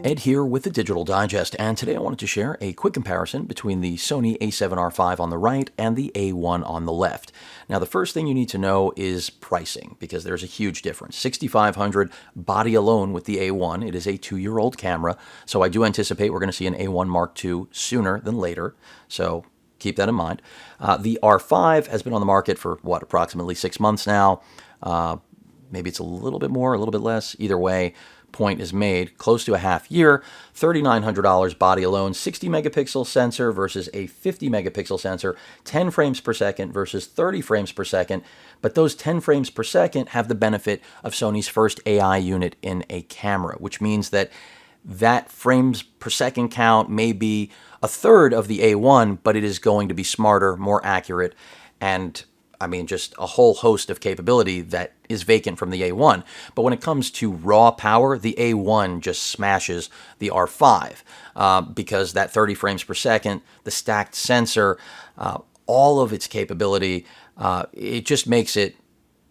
Ed here with the Digital Digest, and today I wanted to share a quick comparison between the Sony a7R5 on the right and the A1 on the left. Now, the first thing you need to know is pricing, because there's a huge difference. $6,500 body alone with the A1. It is a 2-year-old camera, so I do anticipate we're going to see an A1 Mark II sooner than later, so keep that in mind. The R5 has been on the market for, approximately 6 months now. Maybe it's a little bit more, a little bit less. Either way, point is made. Close to a half year, $3,900 body alone, 60 megapixel sensor versus a 50 megapixel sensor, 10 frames per second versus 30 frames per second. But those 10 frames per second have the benefit of Sony's first AI unit in a camera, which means that frames per second count may be a third of the A1, but it is going to be smarter, more accurate, and just a whole host of capability that is vacant from the A1. But when it comes to raw power, the A1 just smashes the R5 because that 30 frames per second, the stacked sensor, all of its capability, it just makes it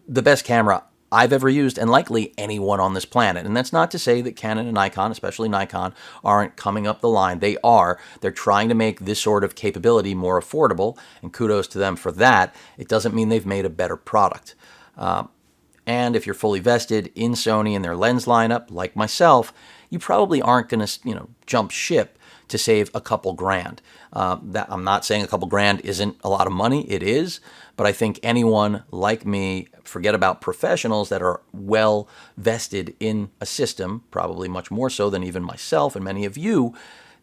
the best camera I've ever used, and likely anyone on this planet. And that's not to say that Canon and Nikon, especially Nikon, aren't coming up the line. They are. They're trying to make this sort of capability more affordable, and kudos to them for that. It doesn't mean they've made a better product. And if you're fully vested in Sony and their lens lineup, like myself, you probably aren't going to, jump ship to save a couple grand. I'm not saying a couple grand isn't a lot of money. It is. But I think anyone like me, forget about professionals that are well vested in a system, probably much more so than even myself and many of you,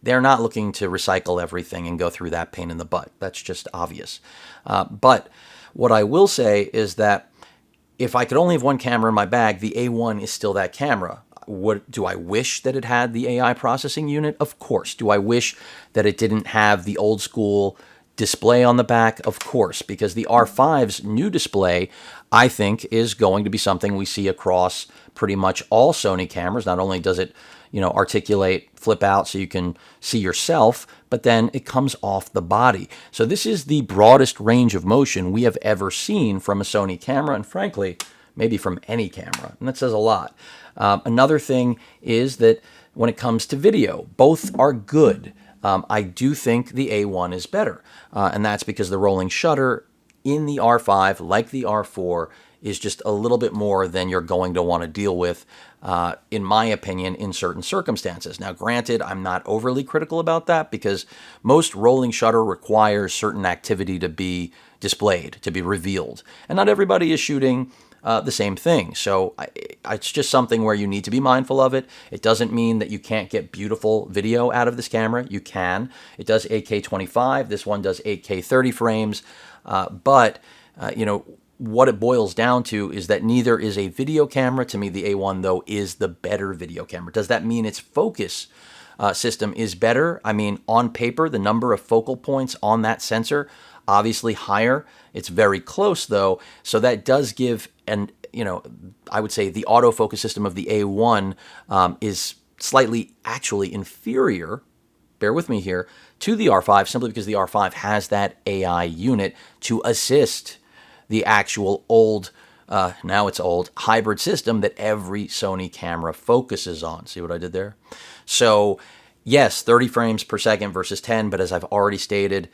they're not looking to recycle everything and go through that pain in the butt. That's just obvious. But what I will say is that if I could only have one camera in my bag, the A1 is still that camera. Do I wish that it had the AI processing unit? Of course. Do I wish that it didn't have the old school display on the back? Of course, because the R5's new display, I think, is going to be something we see across pretty much all Sony cameras. Not only does it, articulate, flip out so you can see yourself, but then it comes off the body. So this is the broadest range of motion we have ever seen from a Sony camera, and frankly, maybe from any camera. And that says a lot. Another thing is that when it comes to video, both are good. I do think the A1 is better, and that's because the rolling shutter in the R5, like the R4, is just a little bit more than you're going to want to deal with, in my opinion, in certain circumstances. Now, granted, I'm not overly critical about that because most rolling shutter requires certain activity to be displayed, to be revealed, and not everybody is shooting the same thing. So it's just something where you need to be mindful of it. It doesn't mean that you can't get beautiful video out of this camera. You can. It does 8K 25. This one does 8K 30 frames. But what it boils down to is that neither is a video camera. To me, the A1, though, is the better video camera. Does that mean its focus system is better? On paper, the number of focal points on that sensor, obviously higher. It's very close, though, so that does give, and I would say the autofocus system of the A1 is slightly actually inferior, bear with me here, to the R5, simply because the R5 has that AI unit to assist the actual old, now it's old, hybrid system that every Sony camera focuses on. See what I did there? So yes, 30 frames per second versus 10, but as I've already stated,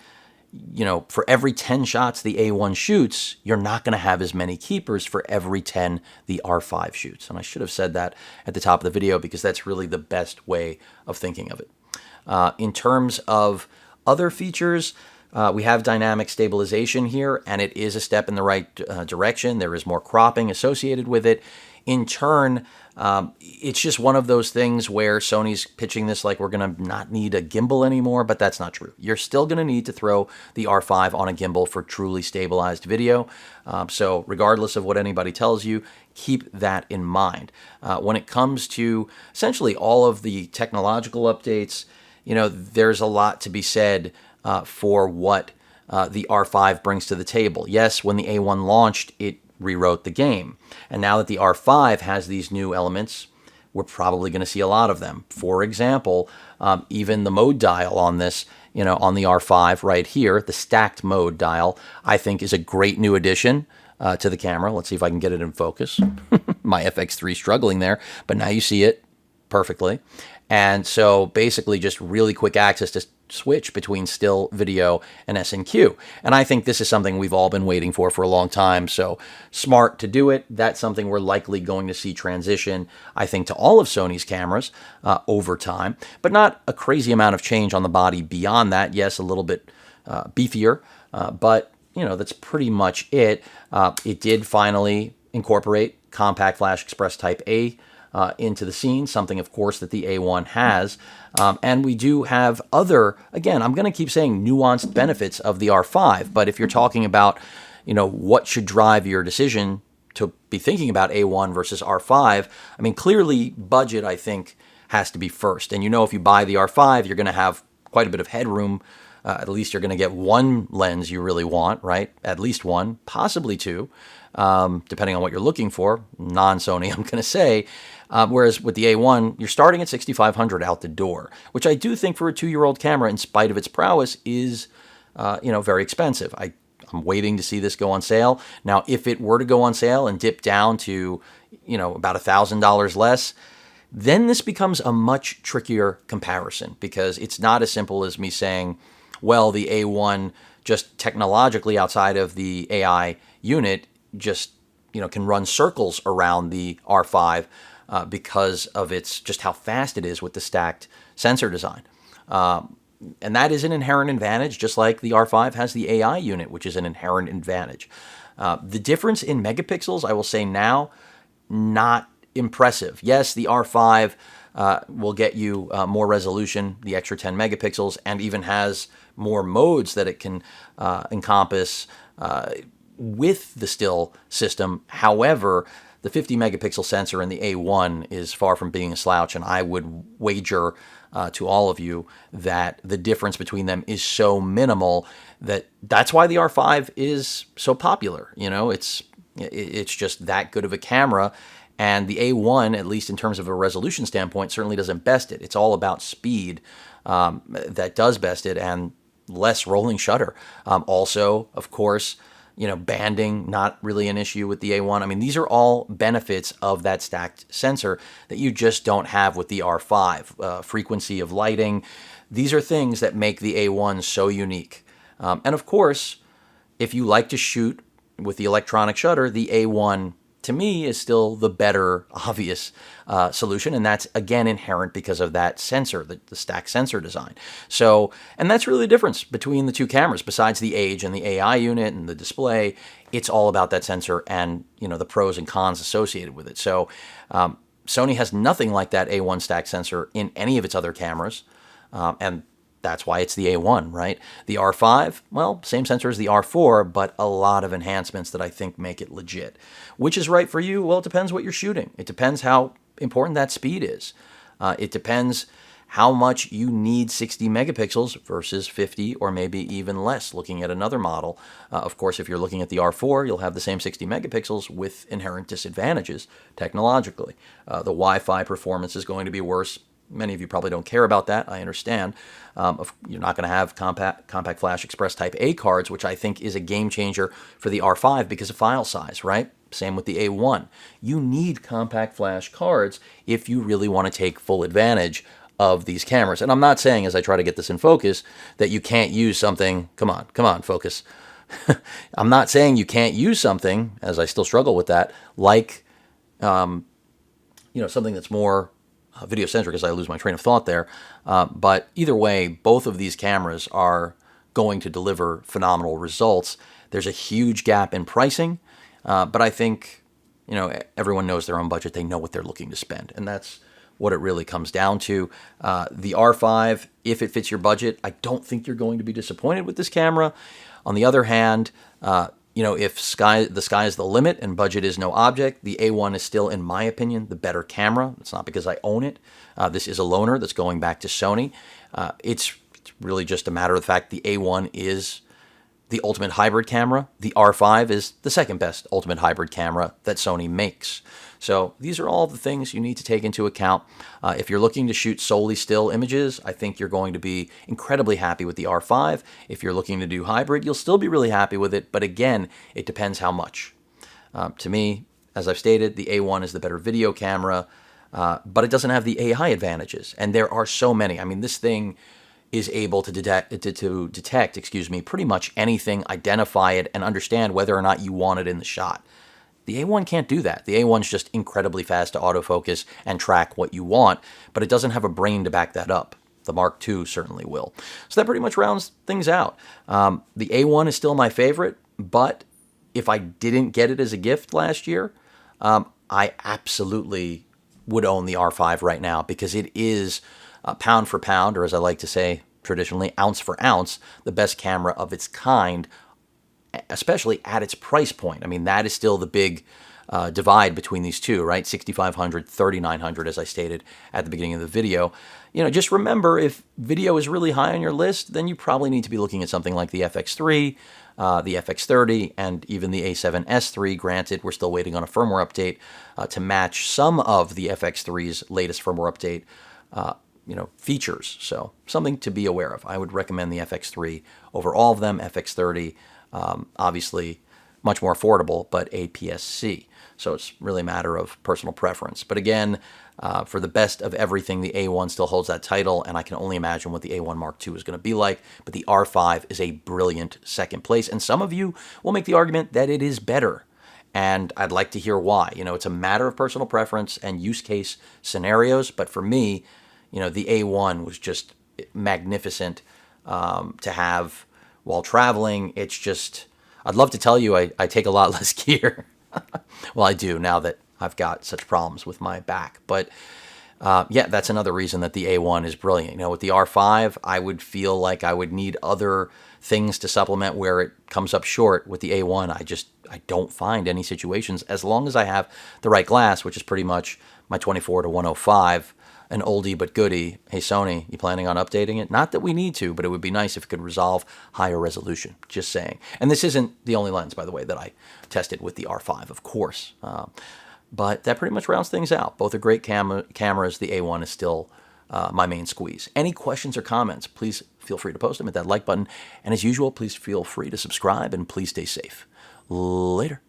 for every 10 shots the A1 shoots, you're not going to have as many keepers for every 10 the R5 shoots. And I should have said that at the top of the video because that's really the best way of thinking of it. In terms of other features, we have dynamic stabilization here, and it is a step in the right direction. There is more cropping associated with it. In turn, it's just one of those things where Sony's pitching this like we're going to not need a gimbal anymore, but that's not true. You're still going to need to throw the R5 on a gimbal for truly stabilized video. So regardless of what anybody tells you, keep that in mind. When it comes to essentially all of the technological updates, there's a lot to be said for what the R5 brings to the table. Yes, when the A1 launched, it rewrote the game. And now that the R5 has these new elements, we're probably going to see a lot of them. For example, even the mode dial on this, on the R5 right here, the stacked mode dial, I think is a great new addition. to the camera. Let's see if I can get it in focus. My FX3 struggling there, but now you see it perfectly. And so basically just really quick access to switch between still, video, and S&Q. And I think this is something we've all been waiting for a long time. So smart to do it. That's something we're likely going to see transition, I think, to all of Sony's cameras over time, but not a crazy amount of change on the body beyond that. Yes, a little bit beefier, but that's pretty much it. It did finally incorporate Compact Flash Express Type A into the scene, something, of course, that the A1 has. And we do have other, again, I'm going to keep saying nuanced benefits of the R5, but if you're talking about, what should drive your decision to be thinking about A1 versus R5, I mean, clearly budget, I think, has to be first. And if you buy the R5, you're going to have quite a bit of headroom. At least you're going to get one lens you really want, right? At least one, possibly two, depending on what you're looking for. Non-Sony, I'm going to say. Whereas with the A1, you're starting at $6,500 out the door, which I do think for a 2-year-old camera, in spite of its prowess, is very expensive. I'm waiting to see this go on sale. Now, if it were to go on sale and dip down to about $1,000 less, then this becomes a much trickier comparison, because it's not as simple as me saying, well, the A1 just technologically outside of the AI unit just can run circles around the R5 because of its just how fast it is with the stacked sensor design. And that is an inherent advantage, just like the R5 has the AI unit, which is an inherent advantage. The difference in megapixels, I will say now, not impressive. Yes, the R5 will get you more resolution, the extra 10 megapixels, and even has more modes that it can encompass with the still system. However, the 50 megapixel sensor in the A1 is far from being a slouch, and I would wager to all of you that the difference between them is so minimal that's why the R5 is so popular. It's just that good of a camera. And the A1, at least in terms of a resolution standpoint, certainly doesn't best it. It's all about speed that does best it, and less rolling shutter. Also, of course, banding, not really an issue with the A1. I mean, these are all benefits of that stacked sensor that you just don't have with the R5. Frequency of lighting. These are things that make the A1 so unique. And of course, if you like to shoot with the electronic shutter, the A1 to me is still the better obvious solution, and that's again inherent because of that sensor, the stack sensor design. So, and that's really the difference between the two cameras. Besides the age and the AI unit and the display, it's all about that sensor and the pros and cons associated with it. So Sony has nothing like that A1 stack sensor in any of its other cameras, and that's why it's the A1, right? The R5, well, same sensor as the R4, but a lot of enhancements that I think make it legit. Which is right for you? Well, it depends what you're shooting. It depends how important that speed is. It depends how much you need 60 megapixels versus 50 or maybe even less, looking at another model. Of course, if you're looking at the R4, you'll have the same 60 megapixels with inherent disadvantages technologically. The Wi-Fi performance is going to be worse. Many of you probably don't care about that. I understand. You're not going to have Compact Flash Express Type A cards, which I think is a game changer for the R5 because of file size, right? Same with the A1. You need Compact Flash cards if you really want to take full advantage of these cameras. And I'm not saying, as I try to get this in focus, that you can't use something. Come on, focus. I'm not saying you can't use something, as I still struggle with that, like something that's more video-centric, as I lose my train of thought there. But either way, both of these cameras are going to deliver phenomenal results. There's a huge gap in pricing, but I think everyone knows their own budget. They know what they're looking to spend, and that's what it really comes down to. The R5, if it fits your budget, I don't think you're going to be disappointed with this camera. On the other hand, if the sky is the limit and budget is no object, the A1 is still, in my opinion, the better camera. It's not because I own it. This is a loaner that's going back to Sony. It's really just a matter of the fact the A1 is the ultimate hybrid camera. The R5 is the second best ultimate hybrid camera that Sony makes. So these are all the things you need to take into account. If you're looking to shoot solely still images, I think you're going to be incredibly happy with the R5. If you're looking to do hybrid, you'll still be really happy with it. But again, it depends how much. To me, as I've stated, the A1 is the better video camera, but it doesn't have the AI advantages, and there are so many. I mean, this thing is able to detect, pretty much anything, identify it, and understand whether or not you want it in the shot. The A1 can't do that. The A1's just incredibly fast to autofocus and track what you want, but it doesn't have a brain to back that up. The Mark II certainly will. So that pretty much rounds things out. The A1 is still my favorite, but if I didn't get it as a gift last year, I absolutely would own the R5 right now, because it is pound for pound, or as I like to say traditionally, ounce for ounce, the best camera of its kind, especially at its price point. I mean, that is still the big divide between these two, right? 6,500, 3,900, as I stated at the beginning of the video. Just remember, if video is really high on your list, then you probably need to be looking at something like the FX3, the FX30, and even the A7S III. Granted, we're still waiting on a firmware update to match some of the FX3's latest firmware update features. So something to be aware of. I would recommend the FX3 over all of them. FX30, obviously much more affordable, but APS-C. So it's really a matter of personal preference. But again, for the best of everything, the A1 still holds that title, and I can only imagine what the A1 Mark II is going to be like. But the R5 is a brilliant second place, and some of you will make the argument that it is better. And I'd like to hear why. It's a matter of personal preference and use case scenarios. But for me, the A1 was just magnificent to have while traveling. It's just, I'd love to tell you I take a lot less gear. Well, I do, now that I've got such problems with my back. But yeah, that's another reason that the A1 is brilliant. With the R5, I would feel like I would need other things to supplement where it comes up short. With the A1, I don't find any situations, as long as I have the right glass, which is pretty much my 24-105, an oldie but goodie. Hey, Sony, you planning on updating it? Not that we need to, but it would be nice if it could resolve higher resolution. Just saying. And this isn't the only lens, by the way, that I tested with the R5, of course. But that pretty much rounds things out. Both are great cameras. The A1 is still my main squeeze. Any questions or comments, please feel free to post them at that like button. And as usual, please feel free to subscribe, and please stay safe. Later.